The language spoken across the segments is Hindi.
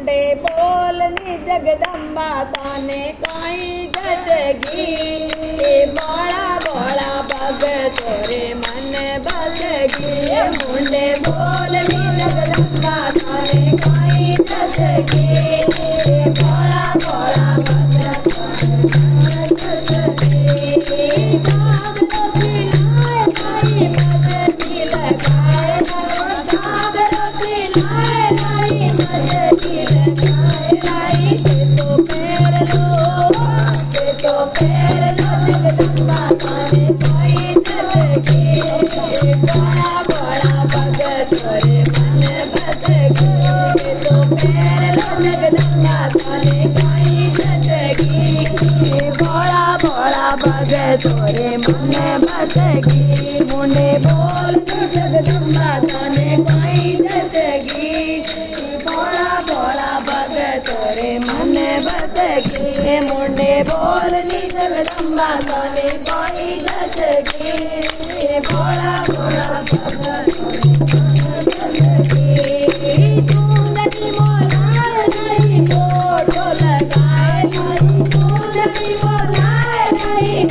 मुंडे बोलनी जगदम्बा ताने काई जचगी बड़ा बड़ा भगत रे मन बसगी मुंडे बोलनी जगदम्बा ताने काई जचगी बड़ा बड़ा भगत तोरे मन बसगी मुंडे बोल जगदम्बा ताने काई जचगी बड़ा बड़ा भगत तोरे मन बसगी मुंडे बोलनी जगदम्बा ताने काई जचगी बड़ा बड़ा भगत तोरे मन बसगी चूंदड़ी मोलाए नहीं फोटो लगाए नहीं चूंदड़ी मोलाए नहीं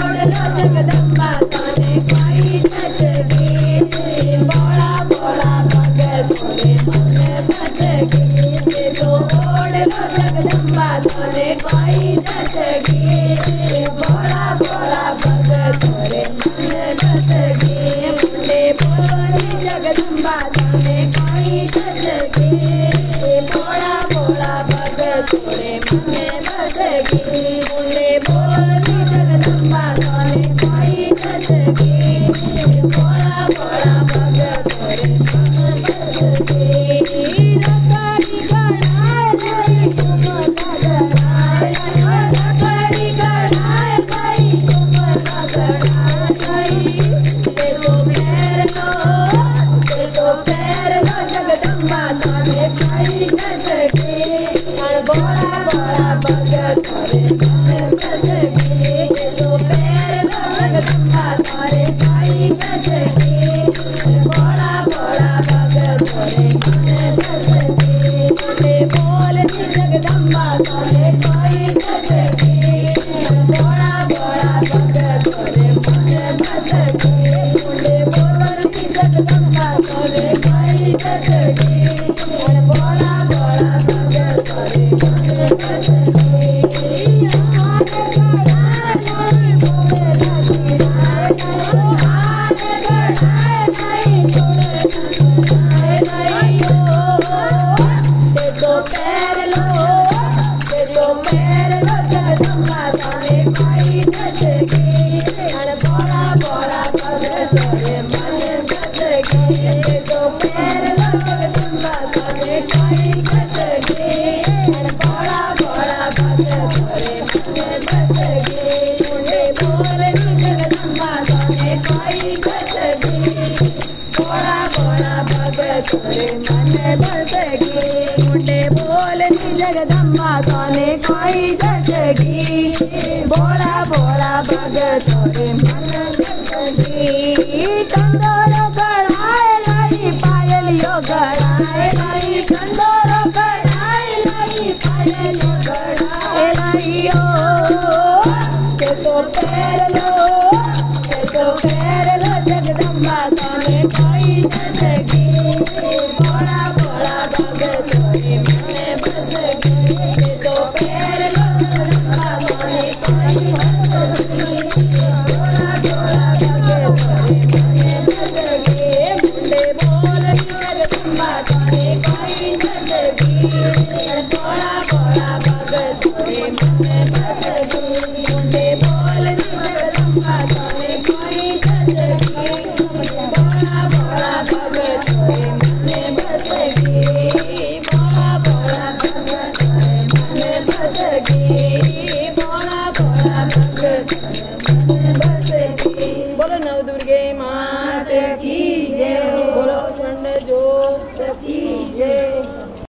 जगदम्बा ताने काई जचगी बड़ा बड़ा भगत तोरे मन बसगी तो ओढ़ लो जगदम्बा ताने काई जचगी बड़ा बड़ा भगत तोरे मन बसगी मुंडे बोलनी जगदम्बा ताने काई जचगी बड़ा बड़ा भगत तोरे मन बसगी मुंडे बोलनी जगदम्बा ताने काई जचगी बड़ा बड़ा भगत तोरे मन बसगी रखड़ी गड़ाए नहीं तुम गड़ाए रखड़ी गड़ाए नहीं तुम गड़ाए पैर लो जगदम्बा ताने काई जचगी बड़ा बड़ा भगत तोरे मन बसगी पैर लो जगदम्बा ताने काई जचगी बड़ा बड़ा भगत तोरे मन बसगी मुंडे बोलनी जगदम्बा ताने काई जचगी बड़ा बड़ा भगत तोरे मन बसगी मुंडे बोलनी जगदम्बा ताने काई जचगी बड़ा बड़ा भगत तोरे मन बसगी तोरे मन बसगी मुंडे बोलनी जगदम्बा ताने काई जचगी बड़ा बड़ा भगत तोरे मन बसगी कंदोरो गड़ाए नहीं पायलियो गड़ाए नहीं कंदोरो